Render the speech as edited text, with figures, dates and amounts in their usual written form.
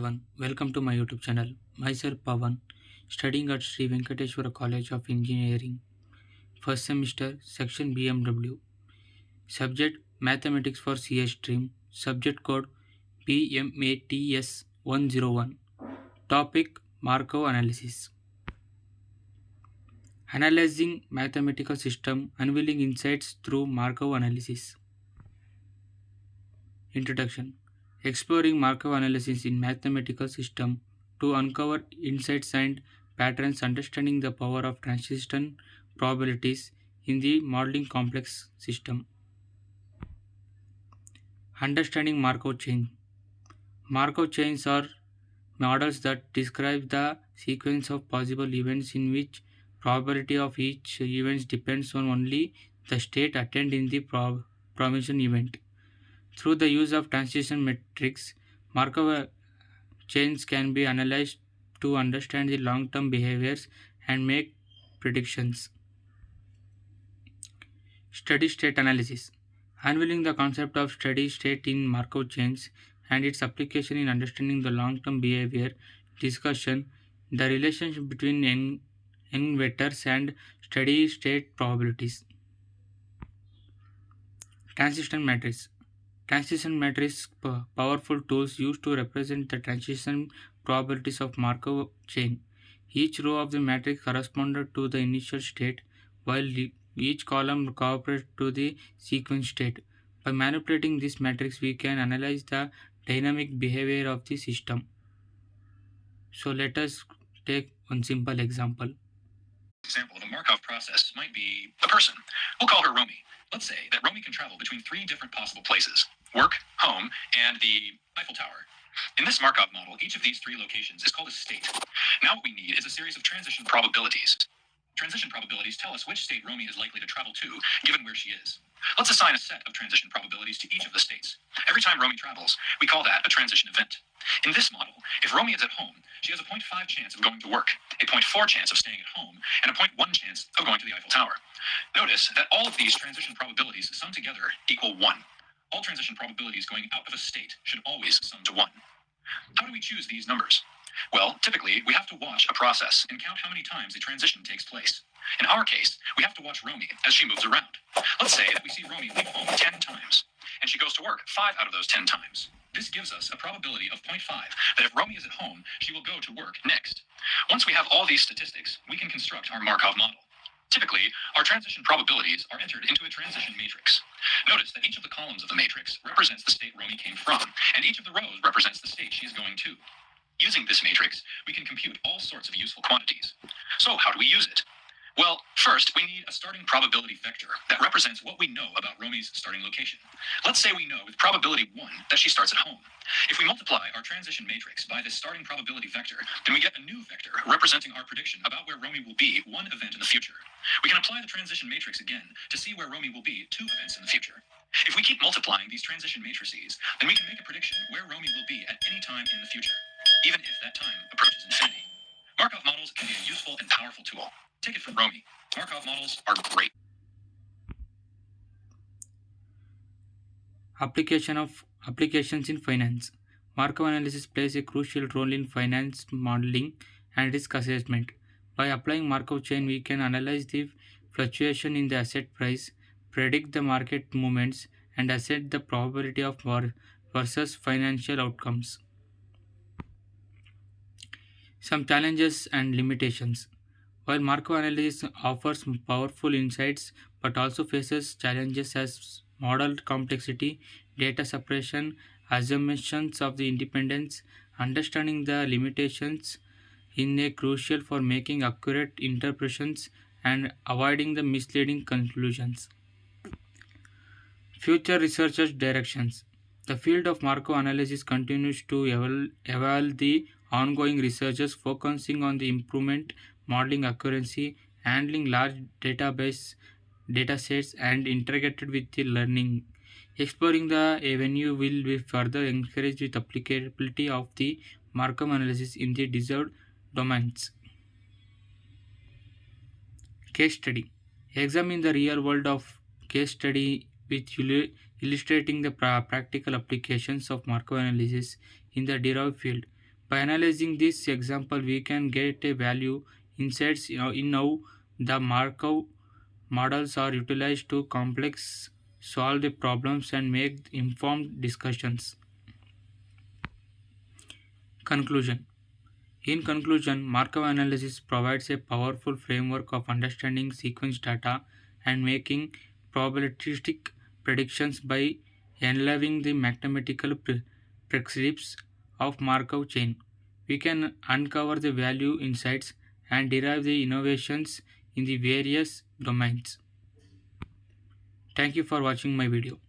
everyone, welcome to my YouTube channel. Myself Pavan, studying at Sri Venkateswara College of Engineering, first semester, section BMW. Subject Mathematics for CS stream, subject code PMATS 101. Topic Markov analysis. Analyzing mathematical system, unveiling insights through Markov analysis. Introduction. Exploring Markov analysis in mathematical system to uncover insights and patterns, understanding the power of transition probabilities in the modeling complex system. Understanding Markov chain. Markov chains are models that describe the sequence of possible events in which probability of each event depends on only the state attained in the provision event. Through the use of transition metrics, Markov chains can be analyzed to understand the long-term behaviors and make predictions. Steady state analysis. Unveiling the concept of steady state in Markov chains and its application in understanding the long-term behavior. Discussion. The relationship between n vectors and steady state probabilities. Transition matrix. Transition matrix powerful tools used to represent the transition probabilities of Markov chain. Each row of the matrix corresponded to the initial state, while each column corresponds to the sequence state. By manipulating this matrix, we can analyze the dynamic behavior of the system. So let us take one simple example. Example of a Markov process might be a person. We'll call her Romy. Let's say that Romy can travel between three different possible places: work, home, and the Eiffel Tower. In this Markov model, each of these three locations is called a state. Now what we need is a series of transition probabilities. Transition probabilities tell us which state Romy is likely to travel to, given where she is. Let's assign a set of transition probabilities to each of the states. Every time Romy travels, we call that a transition event. In this model, if Romy is at home, she has a 0.5 chance of going to work, a 0.4 chance of staying at home, and a 0.1 chance of going to the Eiffel Tower. Notice that all of these transition probabilities sum together equal 1. All transition probabilities going out of a state should always sum to 1. How do we choose these numbers? Well, typically, we have to watch a process and count how many times a transition takes place. In our case, we have to watch Romy as she moves around. Let's say that we see Romy leave home 10 times, and she goes to work 5 out of those 10 times. This gives us a probability of 0.5 that if Romy is at home, she will go to work next. Once we have all these statistics, we can construct our Markov model. Typically, our transition probabilities are entered into a transition matrix. Notice that each of the columns of the matrix represents the state Romy came from, and each of the rows represents the state she is going to. Using this matrix, we can compute all sorts of useful quantities. So how do we use it? Well, first, we need a starting probability vector that represents what we know about Romy's starting location. Let's say we know with probability 1 that she starts at home. If we multiply our transition matrix by this starting probability vector, then we get a new vector representing our prediction about where Romy will be one event in the future. We can apply the transition matrix again to see where Romy will be 2 events in the future. If we keep multiplying these transition matrices, then we can make a prediction where Romy will be at any time in the future, even if that time approaches infinity. Markov models can be a useful and powerful tool. Take it from Romy. Markov models are great. Applications in finance. Markov analysis plays a crucial role in finance modeling and risk assessment. By applying Markov chain, we can analyze the fluctuation in the asset price, predict the market movements, and assess the probability of versus financial outcomes. Some challenges and limitations. While Markov analysis offers powerful insights but also faces challenges as model complexity, data separation, assumptions of the independence, understanding the limitations in a crucial for making accurate interpretations and avoiding the misleading conclusions. Future researchers' directions. The field of Markov analysis continues to evolve the ongoing researchers focusing on the improvement, modeling accuracy, handling large datasets, and integrated with the learning. Exploring the avenue will be further encouraged with applicability of the Markov analysis in the desired domains. Case study. Examine the real world of case study with illustrating the practical applications of Markov analysis in the derived field. By analyzing this example, we can get a value insights in how the Markov models are utilized to complex solve the problems and make informed discussions. Conclusion. In conclusion, Markov analysis provides a powerful framework of understanding sequence data and making probabilistic predictions by enlarging the mathematical prescripts of Markov chain. We can uncover the value insights and derive the innovations in the various domains. Thank you for watching my video.